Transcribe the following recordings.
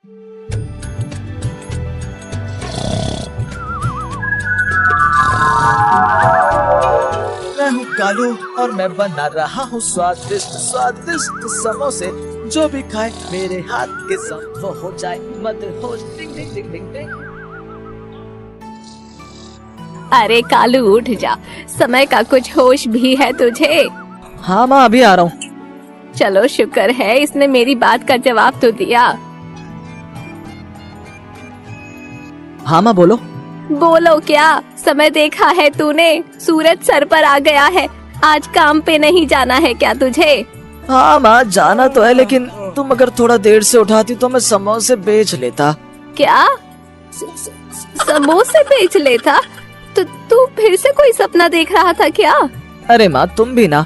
मैं हूँ कालू और मैं बना रहा हूँ स्वादिष्ट स्वादिष्ट समोसे। जो भी खाए मेरे हाथ के सब वो हो जाए मदहोश। डिंग डिंग डिंग डिंग डिंग। अरे कालू उठ जा, समय का कुछ होश भी है तुझे? हाँ माँ, अभी आ रहा हूँ। चलो शुक्र है इसने मेरी बात का जवाब तो दिया। हाँ माँ बोलो। बोलो क्या? समय देखा है तूने? सूरज सर पर आ गया है। आज काम पे नहीं जाना है क्या तुझे? हाँ माँ, जाना तो है, लेकिन तुम अगर थोड़ा देर से उठाती तो मैं समोसे बेच लेता। क्या? समोसे बेच लेता? तू फिर से कोई सपना देख रहा था क्या? अरे माँ तुम भी ना।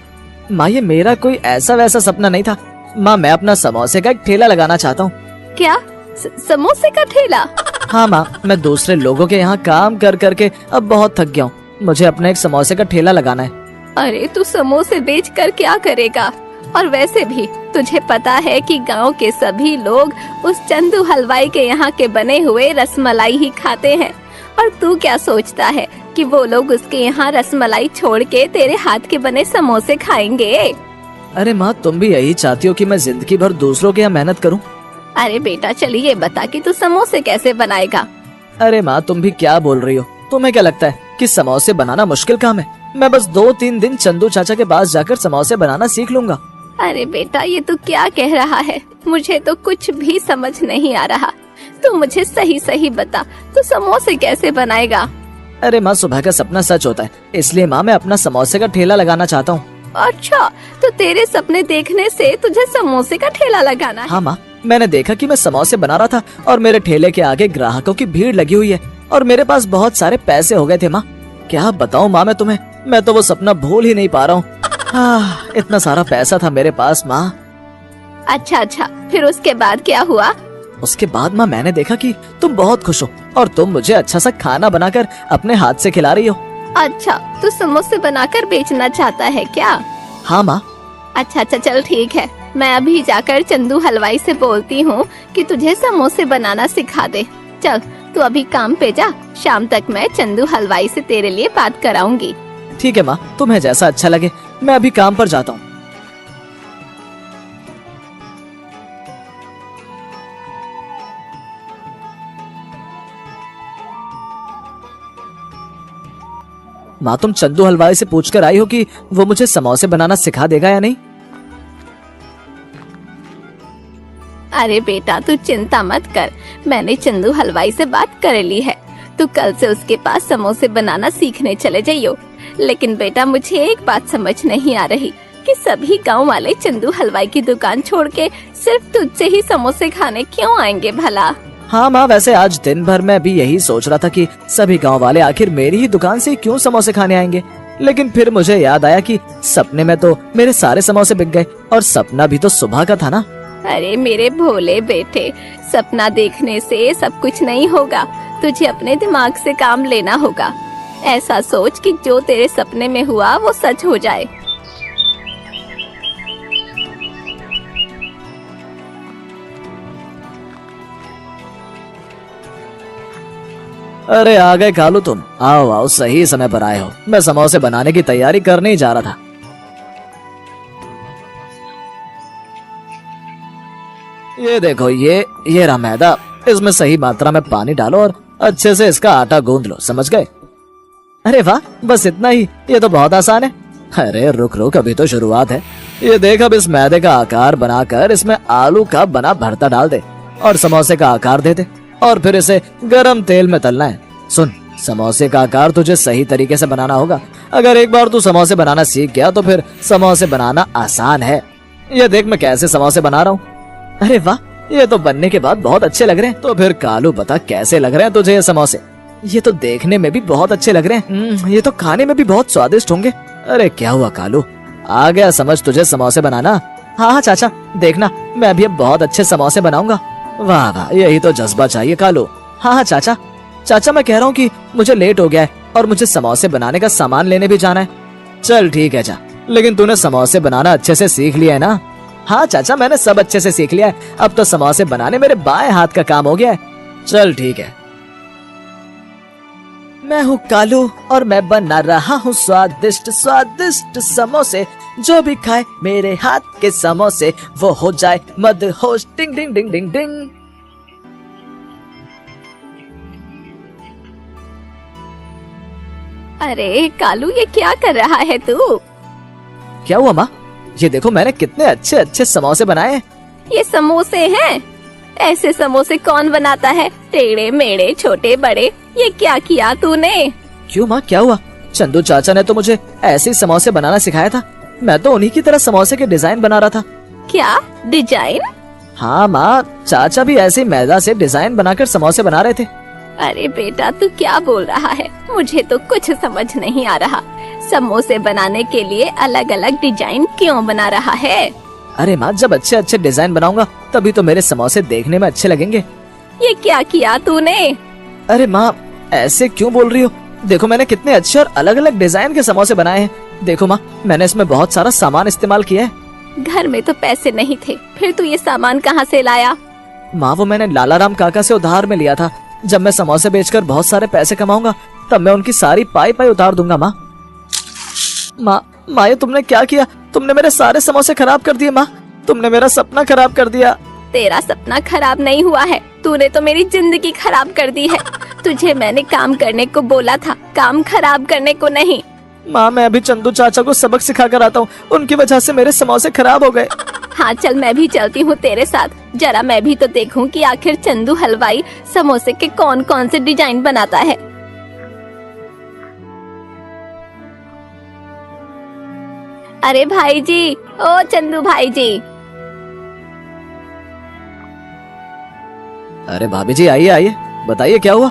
माँ ये मेरा कोई ऐसा वैसा सपना नहीं था माँ, मैं अपना समोसे का एक ठेला लगाना चाहता हूँ। क्या? समोसे का ठेला? हाँ माँ, मैं दूसरे लोगों के यहाँ काम कर करके अब बहुत थक गया हूँ। मुझे अपना एक समोसे का ठेला लगाना है। अरे तू समोसे बेच कर क्या करेगा? और वैसे भी तुझे पता है कि गांव के सभी लोग उस चंदू हलवाई के यहाँ के बने हुए रसमलाई ही खाते हैं। और तू क्या सोचता है कि वो लोग उसके यहाँ रसमलाई छोड़ के तेरे हाथ के बने समोसे खाएंगे? अरे माँ, तुम भी यही चाहती हो कि मैं जिंदगी भर दूसरों के यहाँ मेहनत करूँ? अरे बेटा चलिए बता कि तू समोसे कैसे बनाएगा? अरे माँ, तुम भी क्या बोल रही हो? तुम्हें क्या लगता है कि समोसे बनाना मुश्किल काम है? मैं बस 2-3 दिन चंदू चाचा के पास जाकर समोसे बनाना सीख लूंगा। अरे बेटा ये तू क्या कह रहा है? मुझे तो कुछ भी समझ नहीं आ रहा। तू मुझे सही सही बता, तू समोसे कैसे बनाएगा? अरे माँ, सुबह का सपना सच होता है, इसलिए माँ मैं अपना समोसे का ठेला लगाना चाहता हूँ। अच्छा, तो तेरे सपने देखने से तुझे समोसे का ठेला लगाना है? हाँ माँ, मैंने देखा कि मैं समोसे बना रहा था और मेरे ठेले के आगे ग्राहकों की भीड़ लगी हुई है और मेरे पास बहुत सारे पैसे हो गए थे। माँ क्या बताऊँ माँ मैं तुम्हें, मैं तो वो सपना भूल ही नहीं पा रहा हूँ। इतना सारा पैसा था मेरे पास माँ। अच्छा, फिर उसके बाद क्या हुआ? उसके बाद माँ मैंने देखा कि तुम बहुत खुश हो और तुम मुझे अच्छा सा खाना बनाकर अपने हाथ से खिला रही हो। अच्छा, तू समोसे बनाकर बेचना चाहता है क्या? हाँ माँ। अच्छा चल ठीक है, मैं अभी जाकर चंदू हलवाई से बोलती हूँ कि तुझे समोसे बनाना सिखा दे। चल तू अभी काम पे जा, शाम तक मैं चंदू हलवाई से तेरे लिए बात कराऊंगी। ठीक है माँ, तुम्हें जैसा अच्छा लगे। मैं अभी काम पर जाता हूँ। माँ तुम चंदू हलवाई से पूछकर आई हो कि वो मुझे समोसे बनाना सिखा देगा या नहीं? अरे बेटा तू चिंता मत कर, मैंने चंदू हलवाई से बात कर ली है। तू कल से उसके पास समोसे बनाना सीखने चले जाइयो। लेकिन बेटा मुझे एक बात समझ नहीं आ रही कि सभी गांव वाले चंदू हलवाई की दुकान छोड़ के सिर्फ तुझसे ही समोसे खाने क्यों आएंगे भला? हाँ माँ, वैसे आज दिन भर मैं भी यही सोच रहा था कि सभी गांव वाले आखिर मेरी ही दुकान से क्यों समोसे खाने आएंगे। लेकिन फिर मुझे याद आया कि सपने में तो मेरे सारे समोसे बिक गए और सपना भी तो सुबह का था ना। अरे मेरे भोले बेटे, सपना देखने से सब कुछ नहीं होगा, तुझे अपने दिमाग से काम लेना होगा। ऐसा सोच कि जो तेरे सपने में हुआ वो सच हो जाए। अरे आ गए कालू तुम, आओ आओ, सही समय पर आए हो। मैं समोसे बनाने की तैयारी करने ही जा रहा था। ये देखो, ये रहा मैदा, इसमें सही मात्रा में पानी डालो और अच्छे से इसका आटा गूंद लो, समझ गए? अरे वाह, बस इतना ही? ये तो बहुत आसान है। अरे रुक रुक, अभी तो शुरुआत है। ये देख, अब इस मैदे का आकार बनाकर इसमें आलू का बना भरता डाल दे और समोसे का आकार दे दे और फिर इसे गरम तेल में तलना है। सुन, समोसे का आकार तुझे सही तरीके से बनाना होगा। अगर एक बार तू समोसे बनाना सीख गया तो फिर समोसे बनाना आसान है। ये देख मैं कैसे समोसे बना रहा हूँ। अरे वाह, ये तो बनने के बाद बहुत अच्छे लग रहे हैं। तो फिर कालू बता, कैसे लग रहे हैं तुझे ये समोसे? ये तो देखने में भी बहुत अच्छे लग रहे हैं, ये तो खाने में भी बहुत स्वादिष्ट होंगे। अरे क्या हुआ कालू, आ गया समझ तुझे समोसे बनाना? हाँ चाचा, देखना मैं भी अब बहुत अच्छे समोसे बनाऊंगा। वाह वाह, यही तो जज्बा चाहिए कालू। हाँ चाचा मैं कह रहा हूँ कि मुझे लेट हो गया है और मुझे समोसे बनाने का सामान लेने भी जाना है। चल ठीक है जा, लेकिन तूने समोसे बनाना अच्छे से सीख लिया है ना? हाँ चाचा, मैंने सब अच्छे से सीख लिया है। अब तो समोसे बनाने मेरे बाएं हाथ का काम हो गया है। चल ठीक है। मैं हूँ कालू और मैं बना रहा हूँ स्वादिष्ट स्वादिष्ट समोसे। जो भी खाए मेरे हाथ के समोसे वो हो जाए मदहोश। डिंग डिंग डिंग डिंग डिंग। अरे कालू, ये क्या कर रहा है तू? क्या हुआ माँ? ये देखो मैंने कितने अच्छे अच्छे समोसे बनाए हैं। ये समोसे हैं? ऐसे समोसे कौन बनाता है? टेढ़े मेढ़े, छोटे बड़े। ये क्या किया तूने? क्यों माँ, क्या हुआ? चंदू चाचा ने तो मुझे ऐसे ही समोसे बनाना सिखाया था। मैं तो उन्हीं की तरह समोसे के डिजाइन बना रहा था। क्या डिजाइन? हाँ माँ, चाचा भी ऐसे ही मैदा से डिजाइन बनाकर समोसे बना रहे थे। अरे बेटा, तू क्या बोल रहा है? मुझे तो कुछ समझ नहीं आ रहा। समोसे बनाने के लिए अलग अलग डिजाइन क्यों बना रहा है? अरे माँ, जब अच्छे अच्छे डिजाइन बनाऊंगा तभी तो मेरे समोसे देखने में अच्छे लगेंगे। ये क्या किया तूने? अरे माँ, ऐसे क्यों बोल रही हो? देखो मैंने कितने अच्छे और अलग अलग डिजाइन के समोसे बनाए हैं। देखो माँ, मैंने इसमें बहुत सारा सामान इस्तेमाल किया है। घर में तो पैसे नहीं थे, फिर तू ये सामान कहाँ से लाया? माँ, वो मैंने लाला राम काका से उधार में लिया था। जब मैं समोसे बेचकर बहुत सारे पैसे कमाऊंगा तब मैं उनकी सारी पाई पाई उतार दूंगा। माँ, ये तुमने क्या किया? तुमने मेरे सारे समोसे खराब कर दिए। माँ, तुमने मेरा सपना खराब कर दिया। तेरा सपना खराब नहीं हुआ है, तूने तो मेरी जिंदगी खराब कर दी है। तुझे मैंने काम करने को बोला था, काम खराब करने को नहीं। माँ, मैं अभी चंदू चाचा को सबक सिखा कर आता हूँ। उनकी वजह से मेरे समोसे खराब हो गए। हाँ चल, मैं भी चलती हूँ तेरे साथ। जरा मैं भी तो देखूं कि आखिर चंदू हलवाई समोसे के कौन कौन से डिजाइन बनाता है। अरे भाई जी, ओ चंदू भाई जी। अरे भाभी जी, आइए आइए, बताइए क्या हुआ?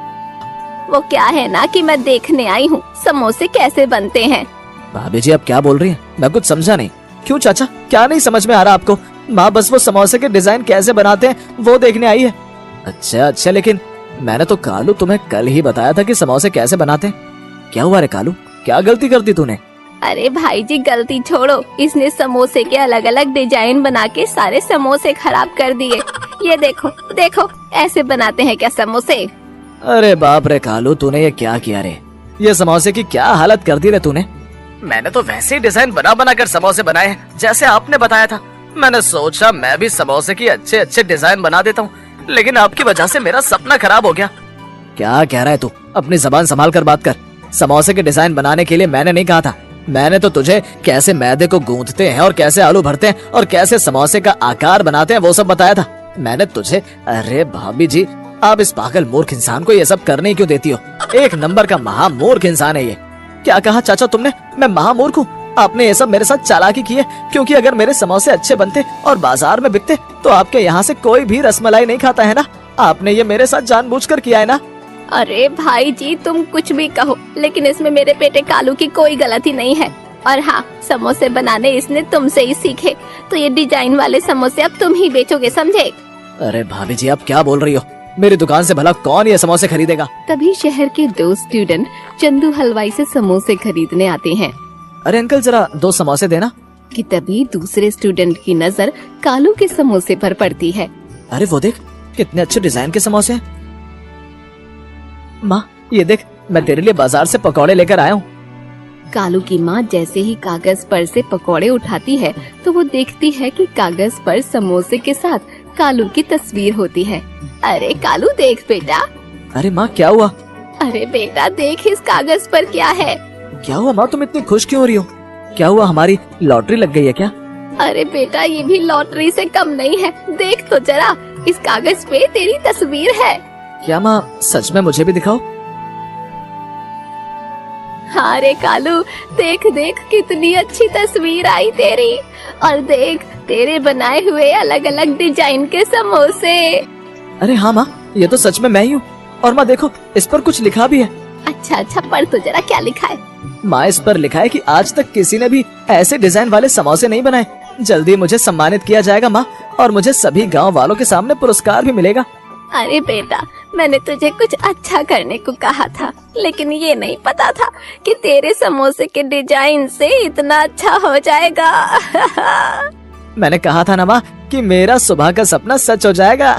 वो क्या है ना कि मैं देखने आई हूँ समोसे कैसे बनते हैं। भाभी जी, आप क्या बोल रही हैं? मैं कुछ समझा नहीं। क्यों चाचा, क्या नहीं समझ में आ रहा आपको? माँ बस वो समोसे के डिजाइन कैसे बनाते हैं वो देखने आई है। अच्छा, लेकिन मैंने तो कालू तुम्हें कल ही बताया था कि समोसे कैसे बनाते हैं। क्या हुआ रे कालू, क्या गलती कर दी तूने? अरे भाई जी, गलती छोड़ो, इसने समोसे के अलग अलग डिजाइन बना के सारे समोसे खराब कर दिए। ये देखो देखो, ऐसे बनाते हैं क्या समोसे? अरे बाप रे कालू, तूने ये क्या किया रे? ये समोसे की क्या हालत कर दी रे तूने? मैंने तो वैसे ही डिजाइन बना कर समोसे बनाए हैं जैसे आपने बताया था। मैंने सोचा मैं भी समोसे की अच्छे अच्छे डिजाइन बना देता हूँ, लेकिन आपकी वजह से मेरा सपना खराब हो गया। क्या कह रहा है तू? अपनी जबान संभाल कर बात कर। समोसे के डिजाइन बनाने के लिए मैंने नहीं कहा था। मैंने तो तुझे कैसे मैदे को गूंथते हैं और कैसे आलू भरते हैं और कैसे समोसे का आकार बनाते हैं वो सब बताया था मैंने तुझे। अरे भाभी जी, आप इस पागल मूर्ख इंसान को ये सब करने क्यों देती हो? एक नंबर का महामूर्ख इंसान है ये। क्या कहा चाचा तुमने? मैं महामूर्ख हूँ? आपने ये सब मेरे साथ चालाकी की है, क्योंकि अगर मेरे समोसे अच्छे बनते और बाजार में बिकते तो आपके यहाँ से कोई भी रसमलाई नहीं खाता है ना। आपने ये मेरे साथ जानबूझकर किया है ना। अरे भाई जी, तुम कुछ भी कहो, लेकिन इसमें मेरे बेटे कालू की कोई गलती नहीं है। और हाँ, समोसे बनाने इसने तुमसे ही सीखे, तो ये डिजाइन वाले समोसे अब तुम ही बेचोगे, समझे? अरे भाभी जी, आप क्या बोल रही हो? मेरी दुकान से भला कौन ये समोसे खरीदेगा? तभी शहर के 2 स्टूडेंट चंदू हलवाई से समोसे खरीदने आते हैं। अरे अंकल, जरा 2 समोसे देना। कि तभी दूसरे स्टूडेंट की नजर कालू के समोसे पर पड़ती है। अरे वो देख, कितने अच्छे डिजाइन के समोसे हैं। माँ, ये देख, मैं तेरे लिए बाजार से पकौड़े लेकर आया हूँ। कालू की माँ जैसे ही कागज पर से पकौड़े उठाती है तो वो देखती है कि कागज पर समोसे के साथ कालू की तस्वीर होती है। अरे कालू, देख बेटा। अरे माँ, क्या हुआ? अरे बेटा देख, इस कागज पर क्या है? क्या हुआ माँ, तुम इतनी खुश क्यों हो रही हो? क्या हुआ, हमारी लॉटरी लग गई है क्या? अरे बेटा, ये भी लॉटरी से कम नहीं है। देख तो जरा, इस कागज पे तेरी तस्वीर है। क्या माँ, सच में? मुझे भी दिखाओ। हाँ रे कालू, देख देख, कितनी अच्छी तस्वीर आई तेरी। और देख, तेरे बनाए हुए अलग अलग डिजाइन के समोसे। अरे हाँ माँ, ये तो सच में मैं ही हूँ। और माँ देखो, इस पर कुछ लिखा भी है। अच्छा, पढ़ तो जरा, क्या लिखा है? माँ, इस पर लिखा है कि आज तक किसी ने भी ऐसे डिजाइन वाले समोसे नहीं बनाए। जल्दी मुझे सम्मानित किया जाएगा माँ, और मुझे सभी गांव वालों के सामने पुरस्कार भी मिलेगा। अरे बेटा, मैंने तुझे कुछ अच्छा करने को कहा था, लेकिन ये नहीं पता था कि तेरे समोसे के डिजाइन से इतना अच्छा हो जाएगा। मैंने कहा था ना माँ कि मेरा सुबह का सपना सच हो जाएगा।